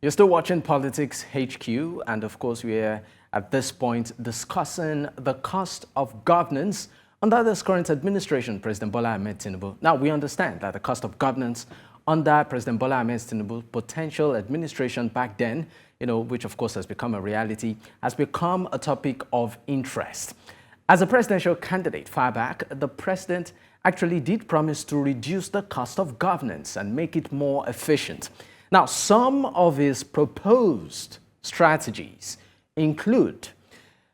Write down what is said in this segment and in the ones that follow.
You're still watching Politics HQ, and of course, we're at this point discussing the cost of governance under this current administration, President Bola Tinubu. Now, we understand that the cost of governance under President Bola Tinubu, potential administration back then, which of course has become a reality, has become a topic of interest. As a presidential candidate far back, the president actually did promise to reduce the cost of governance and make it more efficient. Now, some of his proposed strategies include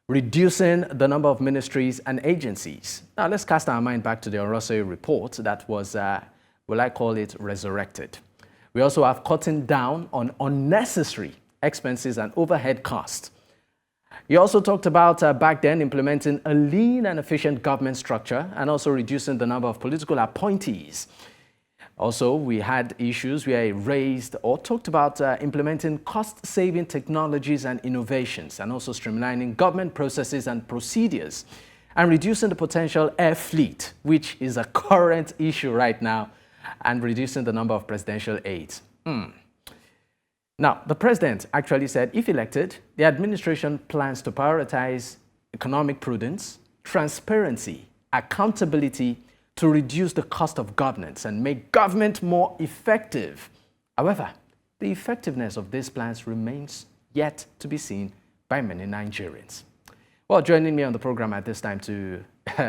reducing the number of ministries and agencies. Now, let's cast our mind back to the Orose report that was, will I call it, resurrected. We also have cutting down on unnecessary expenses and overhead costs. He also talked about back then implementing a lean and efficient government structure and also reducing the number of political appointees. Also, we had issues where he raised or talked about implementing cost-saving technologies and innovations, and also streamlining government processes and procedures, and reducing the potential air fleet, which is a current issue right now, and reducing the number of presidential aides. Now, the president actually said, if elected, the administration plans to prioritize economic prudence, transparency, accountability, to reduce the cost of governance and make government more effective. However, the effectiveness of these plans remains yet to be seen by many Nigerians. Well, joining me on the program at this time to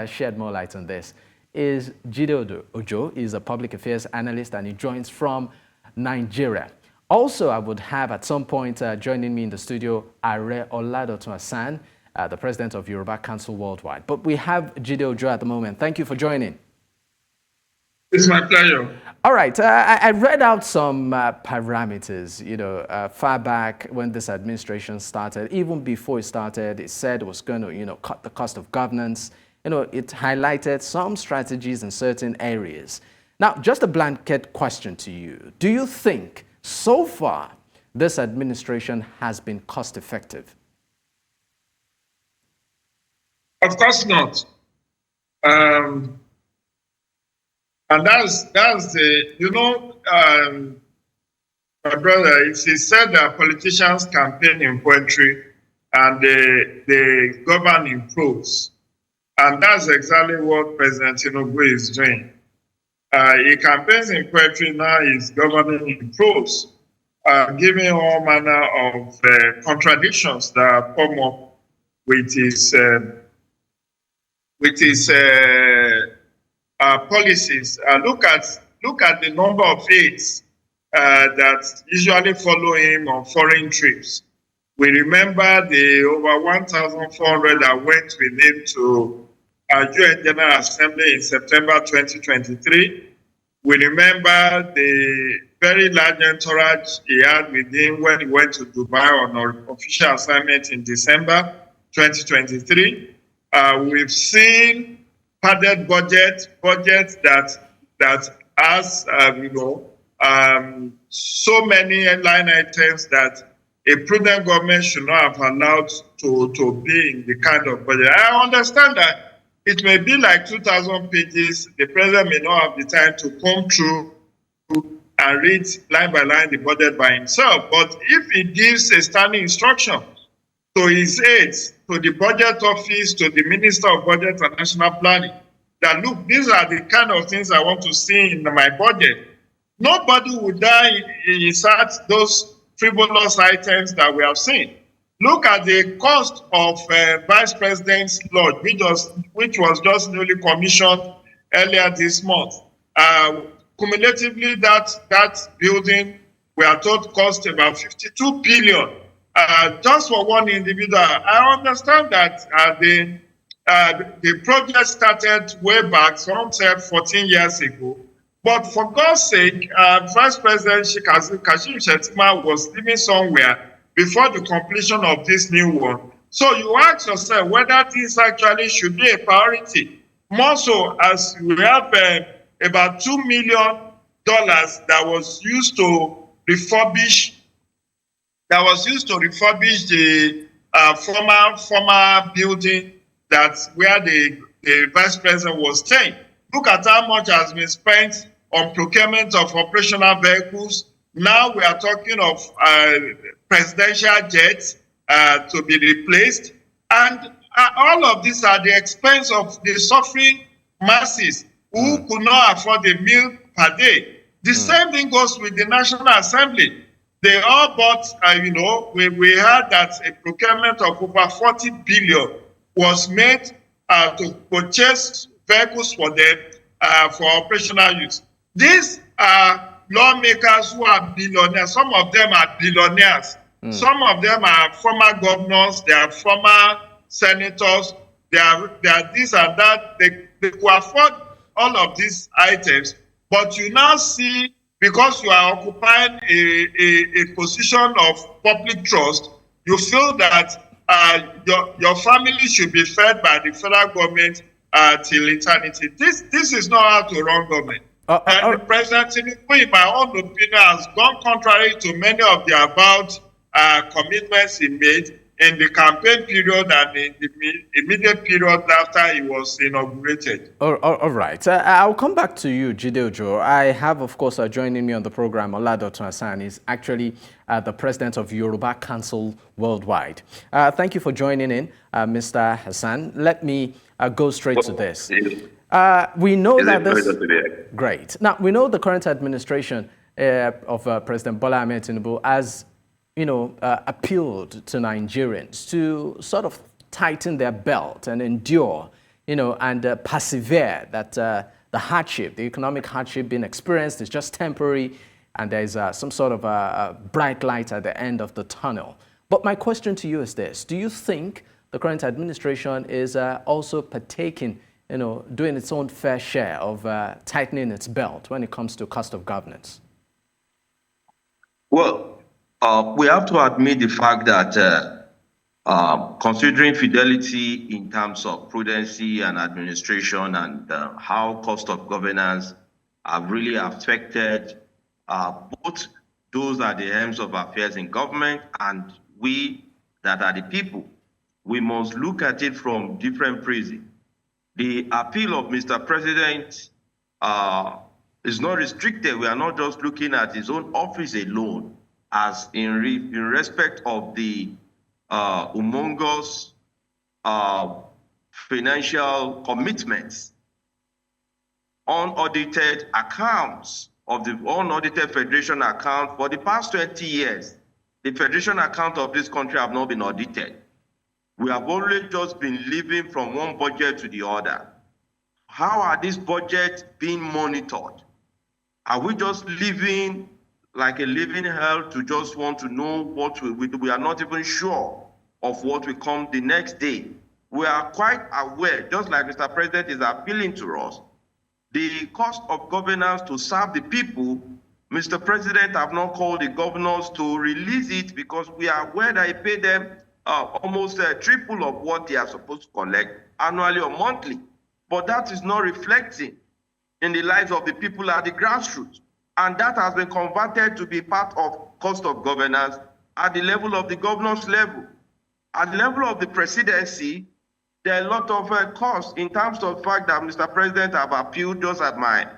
shed more light on this is Jide Ojo. He's a public affairs analyst and he joins from Nigeria. Also, I would have at some point joining me in the studio, Aare Oladotun Hassan, the president of Yoruba Council Worldwide. But we have Jide Ojo at the moment. Thank you for joining. It's my pleasure. All right. I read out some parameters, far back when this administration started. Even before it started, it said it was going to, cut the cost of governance. It highlighted some strategies in certain areas. Now, just a blanket question to you. Do you think so far this administration has been cost effective? Of course not. And that's the, my brother, he said that politicians campaign in poetry and they govern in prose. And that's exactly what President Tinubu is doing. He campaigns in poetry, now he's governing in prose, giving all manner of contradictions that come up with his policies. Look at the number of aides that usually follow him on foreign trips. We remember the over 1,400 that went with him to UN General Assembly in September 2023. We remember the very large entourage he had with him when he went to Dubai on an official assignment in December 2023. We've seen padded budget that has so many line items that a prudent government should not have allowed to be in the kind of budget. I understand that it may be like 2,000 pages. The president may not have the time to come through and read line by line the budget by himself. But if he gives a standing instruction to his aides, to the budget office, to the Minister of Budget and National Planning, that look, these are the kind of things I want to see in my budget. Nobody would die inside those frivolous items that we have seen. Look at the cost of Vice President's Lodge, which was just newly commissioned earlier this month. Cumulatively, that building, we are told, cost about 52 billion. Just for one individual. I understand that the project started way back, some said 14 years ago. But for God's sake, Vice President Kashim Shettima was living somewhere before the completion of this new one. So you ask yourself whether this actually should be a priority. More so as we have about $2 million that was used to refurbish the former building where the vice president was staying. Look at how much has been spent on procurement of operational vehicles, Now we are talking of presidential jets to be replaced. And all of these are the expense of the suffering masses who could not afford a meal per day. The same thing goes with the National Assembly. They all bought, we heard that a procurement of over 40 billion was made to purchase vehicles for them for operational use. These are lawmakers who are billionaires. Some of them are billionaires. Some of them are former governors. They are former senators. They are this and that. They could afford all of these items. But you now see, because you are occupying a position of public trust, you feel that your family should be fed by the federal government till eternity. This is not how to run government. And the President Tinubu, in my own opinion, has gone contrary to many of the about commitments he made in the campaign period and in the immediate period after he was inaugurated. All right. I'll come back to you, Jide. I have, of course, joining me on the program, Oladotun Hassan is actually the president of Yoruba Council Worldwide. Thank you for joining in, Mr. Hassan. Let me go straight to this. We know that this... Great. Now, we know the current administration of President Bola Tinubu has appealed to Nigerians to sort of tighten their belt and endure, and persevere that the hardship, the economic hardship being experienced is just temporary and there's some sort of a bright light at the end of the tunnel. But my question to you is this. Do you think the current administration is also partaking, doing its own fair share of tightening its belt when it comes to cost of governance? Well, we have to admit the fact that considering fidelity in terms of prudency and administration and how cost of governance have really affected both those at the helms of affairs in government and we that are the people, we must look at it from different prisms. The appeal of Mr. President is not restricted. We are not just looking at his own office alone, as in respect of the humongous financial commitments, unaudited accounts of the unaudited federation account for the past 20 years. The federation account of this country have not been audited. We have only just been living from one budget to the other. How are these budgets being monitored? Are we just living like a living hell to just want to know what we are not even sure of what will come the next day? We are quite aware, just like Mr. President is appealing to us, the cost of governance to serve the people. Mr. President have not called the governors to release it because we are aware that he paid them almost triple of what they are supposed to collect annually or monthly. But that is not reflecting in the lives of the people at the grassroots. And that has been converted to be part of cost of governance at the level of the governor's level. At the level of the presidency, there are a lot of costs in terms of the fact that Mr. President have appealed, just as my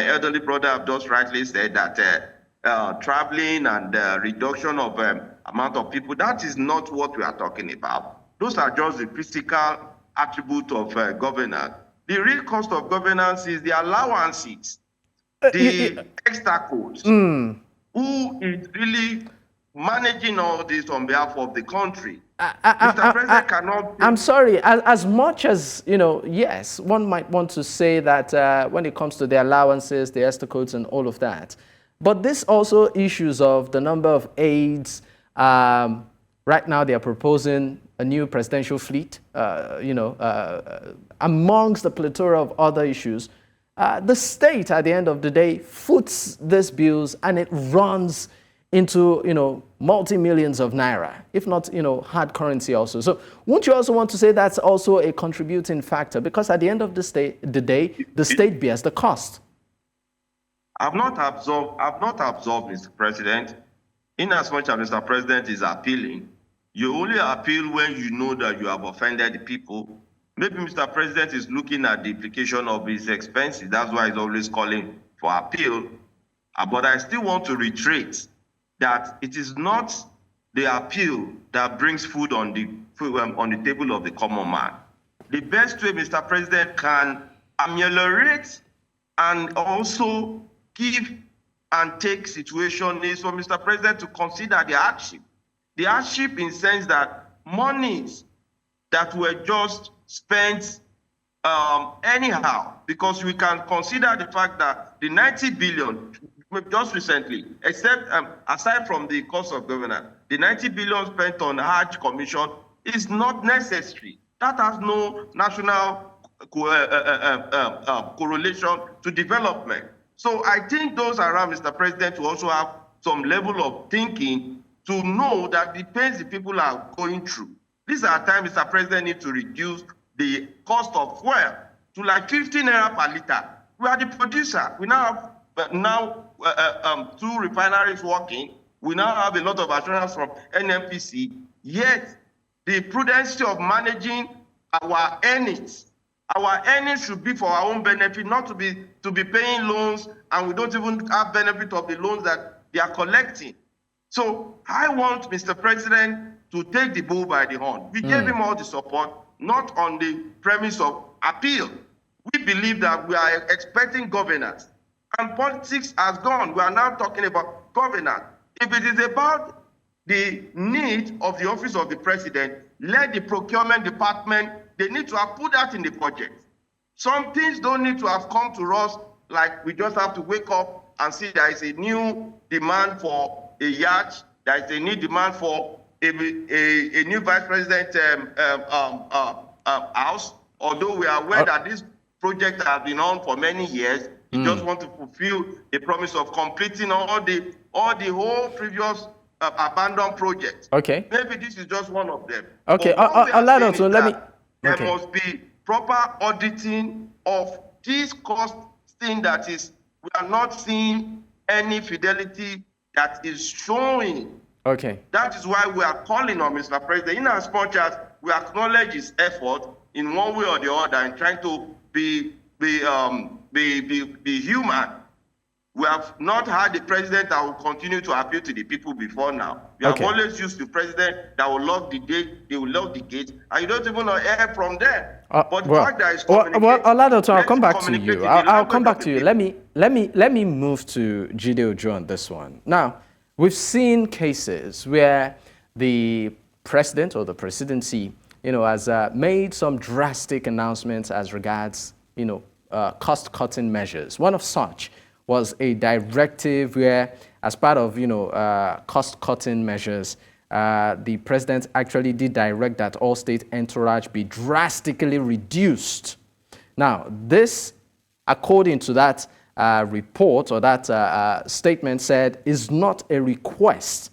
elderly brother have just rightly said, that traveling and reduction of amount of people, that is not what we are talking about. Those are just the physical attribute of governance. The real cost of governance is the allowances, the extra codes. Who is really managing all this on behalf of the country? Mr. President cannot... I'm sorry, as much as, yes, one might want to say that when it comes to the allowances, the extra codes and all of that, but this also issues of the number of aides. Right now they are proposing a new presidential fleet, amongst the plethora of other issues. The state, at the end of the day, foots these bills and it runs into, multi-millions of naira, if not, hard currency also. So won't you also want to say that's also a contributing factor? Because at the end of the day, the state bears the cost. I've not absorbed, Mr. President. In as much as Mr. President is appealing, you only appeal when you know that you have offended the people. Maybe Mr. President is looking at the implication of his expenses. That's why he's always calling for appeal. But I still want to reiterate that it is not the appeal that brings food on the table of the common man. The best way Mr. President can ameliorate and also give and take situation is for Mr. President to consider the hardship. The hardship in the sense that monies that were just spent anyhow, because we can consider the fact that the 90 billion just recently, except aside from the cost of governance, the 90 billion spent on Hajj Commission is not necessary. That has no national correlation to development. So I think those around Mr. President will also have some level of thinking to know that the pains the people are going through. These are times Mr. President needs to reduce the cost of fuel to like 15 naira per liter. We are the producer. We now have 2 refineries working. We now have a lot of assurance from NNPC. Yet the prudence of managing our earnings should be for our own benefit, not to be paying loans, and we don't even have benefit of the loans that they are collecting. So I want Mr. President to take the bull by the horn. We gave him all the support, not on the premise of appeal. We believe that we are expecting governance, and politics has gone. We are now talking about governance. If it is about the need of the office of the president, let the procurement department, they need to have put that in the budget. Some things don't need to have come to us like we just have to wake up and see there is a new demand for a yacht, there is a new demand for a new vice president house. Although we are aware that this project has been on for many years, you just want to fulfill the promise of completing all the whole previous abandoned projects. Okay. Maybe this is just one of them. Okay. Oladotun, let me. There must be proper auditing of this cost thing that is, we are not seeing any fidelity that is showing. Okay. That is why we are calling on Mr. President, in as much as we acknowledge his effort in one way or the other in trying to be human. We have not had the president that will continue to appeal to the people before now. We have always used the president that will lock the gate, they will lock the gate, and you don't even hear from them. But the fact that it's Oladotun, I'll come back to you. I'll come back to you. Let me move to Jide Ojo on this one. Now, we've seen cases where the president or the presidency, has made some drastic announcements as regards, cost-cutting measures. One of such was a directive where, as part of, cost-cutting measures, the president actually did direct that all state entourage be drastically reduced. Now, this, according to that report or that statement, said is not a request.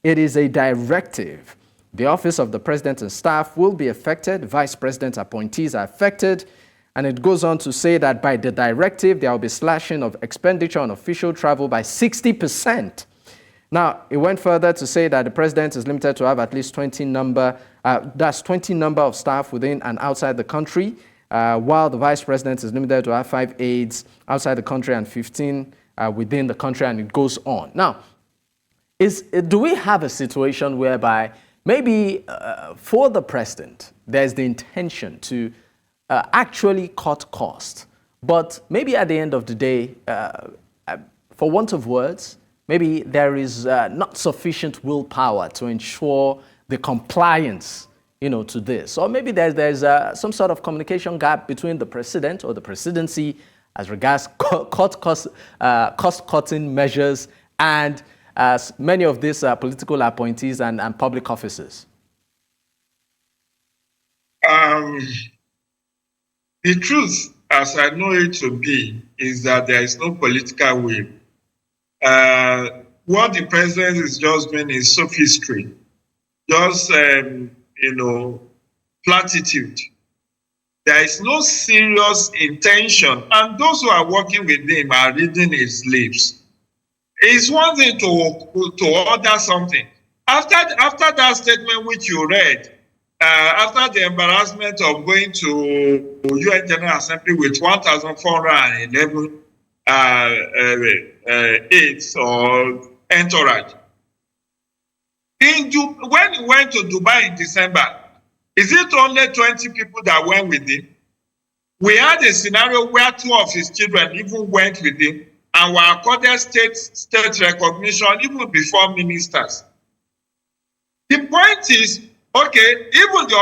It is a directive. The office of the president and staff will be affected. Vice president appointees are affected. And it goes on to say that by the directive, there will be slashing of expenditure on official travel by 60%. Now, it went further to say that the president is limited to have at least 20 number of staff within and outside the country, while the vice president is limited to have 5 aides outside the country and 15 within the country, and it goes on. Now, do we have a situation whereby maybe for the president, there's the intention to actually cut costs, but maybe at the end of the day, for want of words, maybe there is not sufficient willpower to ensure the compliance, to this, or maybe there's some sort of communication gap between the president or the presidency as regards cost-cutting measures and many of these political appointees and public officers. The truth, as I know it to be, is that there is no political will. What the president is just doing is sophistry, just, platitude. There is no serious intention, and those who are working with him are reading his lips. It's one thing to order something. After that statement which you read, after the embarrassment of going to UN General Assembly with 1,411 aides or entourage. When he went to Dubai in December, is it only 20 people that went with him? We had a scenario where 2 of his children even went with him and were accorded state recognition even before ministers. The point is, okay, even the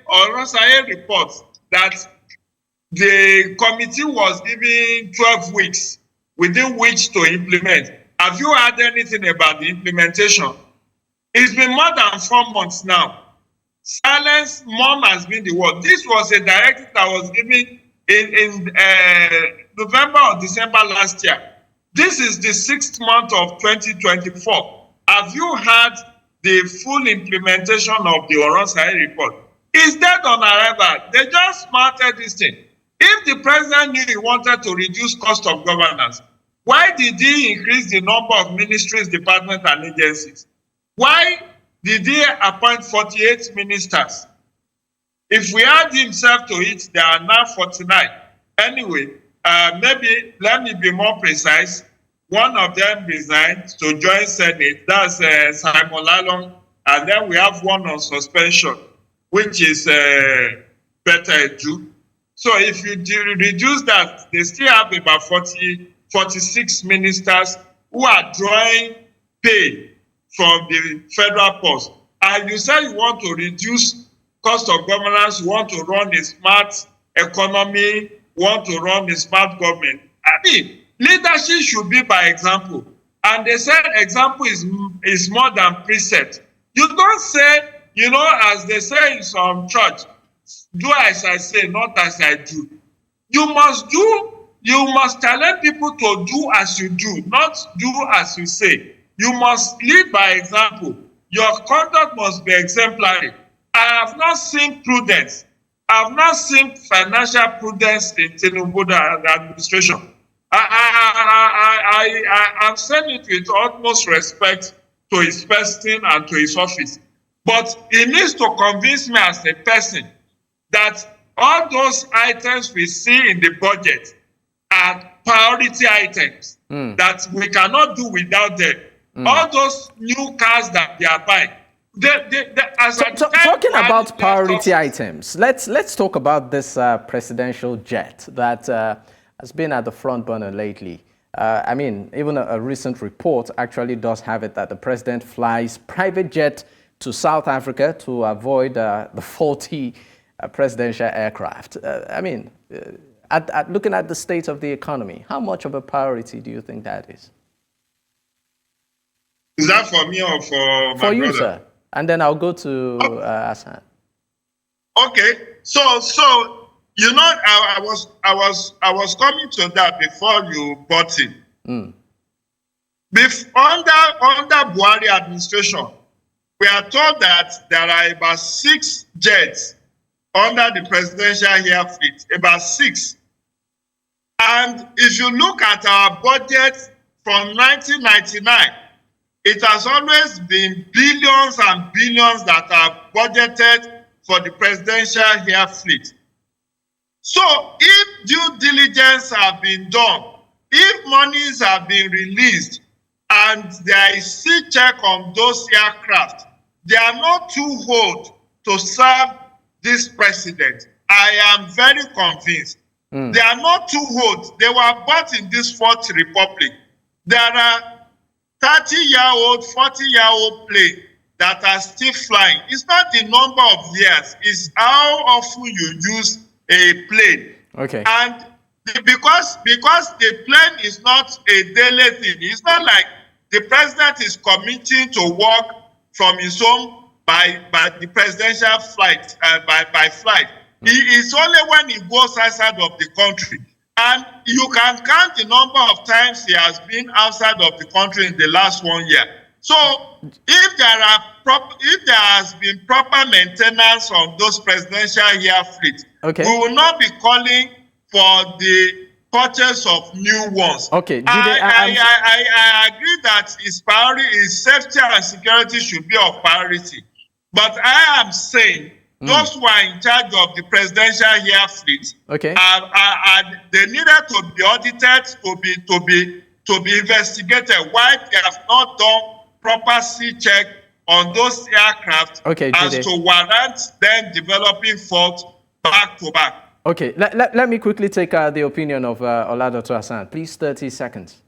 Orosaye reports that the committee was given 12 weeks within which to implement. Have you heard anything about the implementation? It's been more than 4 months now. Silence, mom has been the word. This was a directive that was given in November or December last year. This is the 6th month of 2024. Have you had the full implementation of the Orosaye report? It's dead on arrival. They just smarted this thing. If the president knew he wanted to reduce cost of governance, why did he increase the number of ministries, departments, and agencies? Why did he appoint 48 ministers? If we add himself to it, there are now 49. Anyway, maybe let me be more precise. One of them resigned to join Senate. That's Simon Lalong. And then we have one on suspension, which is Peter Edu. So if you reduce that, they still have about 46 ministers who are drawing pay from the federal post. And you say you want to reduce cost of governance, you want to run a smart economy, you want to run a smart government. I mean, leadership should be by example. And they said example is more than precept. You don't say, you know, as they say in some church, do as I say, not as I do. You must challenge people to do as you do, not do as you say. You must lead by example. Your conduct must be exemplary. I have not seen prudence. I have not seen financial prudence in Tinubu administration. I'm saying it with utmost respect to his person and to his office. But he needs to convince me as a person that all those items we see in the budget are priority items that we cannot do without them. All those new cars that they are buying. Talking about priority items, let's talk about this presidential jet that has been at the front burner lately. I mean, even a recent report actually does have it that the president flies private jet to South Africa to avoid the faulty presidential aircraft. I mean, looking at the state of the economy, how much of a priority do you think that is? Is that for me or for my brother? For you, sir. And then I'll go to Hassan. Okay. So you know, I was coming to that before you bought in. Under Buhari administration, we are told that there are about 6 jets under the presidential air fleet, about 6. And if you look at our budget from 1999, it has always been billions and billions that are budgeted for the presidential air fleet. So if due diligence have been done, if monies have been released, and there is sea check on those aircraft, they are not too old to serve this president. I am very convinced. They are not too old. They were bought in this Fourth Republic. There are 30-year-old, 40-year-old planes that are still flying. It's not the number of years, it's how often you use a plane. Okay. And because the plane is not a daily thing, it's not like the president is committing to work from his home by the presidential flight, by flight. It's only when he goes outside of the country. And you can count the number of times he has been outside of the country in the last 1 year. So if there has been proper maintenance on those presidential air fleet, we will not be calling for the purchase of new ones. Okay, Jide, I agree that his priority, his safety and security should be of priority. But I am saying those who are in charge of the presidential air fleet, Okay. They needed to be audited, to be investigated. Why they have not done proper sea check on those aircraft, Okay, as Jide. to warrant them developing faults back to back. Okay, let me quickly take the opinion of Oladotun Hassan. Please, 30 seconds.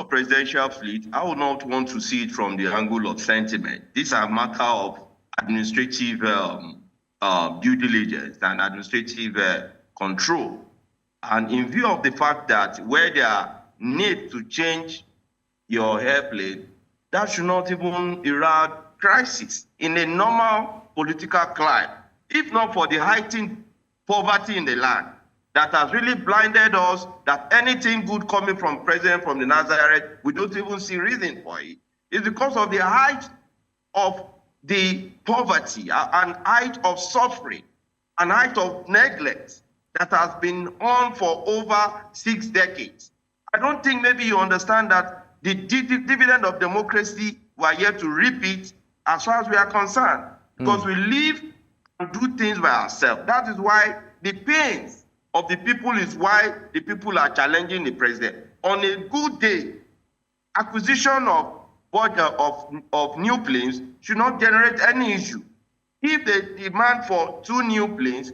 Presidential fleet, I would not want to see it from the angle of sentiment. These are matter of administrative due diligence and administrative control. And in view of the fact that where there need to change your airplane, that should not even erode crisis in a normal political climate, if not for the heightened poverty in the land that has really blinded us, that anything good coming from President from the Nazareth, we don't even see reason for it. It's because of the height of the poverty and height of suffering and height of neglect that has been on for over 6 decades. I don't think maybe you understand that the dividend of democracy, we are here to repeat as far as we are concerned, because we live and do things by ourselves. That is why the pains of the people is why the people are challenging the president. On a good day, acquisition of new planes should not generate any issue. If they demand for 2 new planes,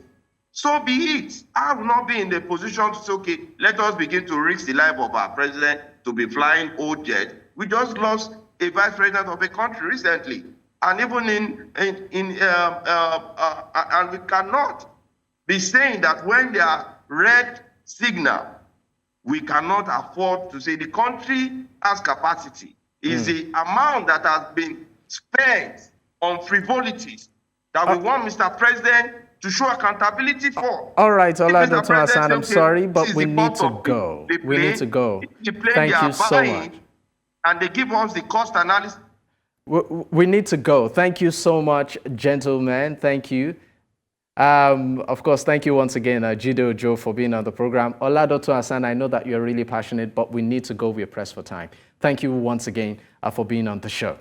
so be it. I will not be in the position to say, okay, let us begin to risk the life of our president to be flying old jet. We just lost a vice president of a country recently. And even and we cannot be saying that when there are red signal, we cannot afford to say the country has capacity. Is the amount that has been spent on frivolities that we want Mr. President to show accountability for. All right, Oladotun Hassan, I'm sorry, but we need to go. We need to go. Thank you so much. And they give us the cost analysis. We need to go. Thank you so much, gentlemen. Thank you. Of course, thank you once again, Jide Ojo, for being on the program. Oladotun Hassan, I know that you're really passionate, but we need to go. We're pressed for time. Thank you once again for being on the show.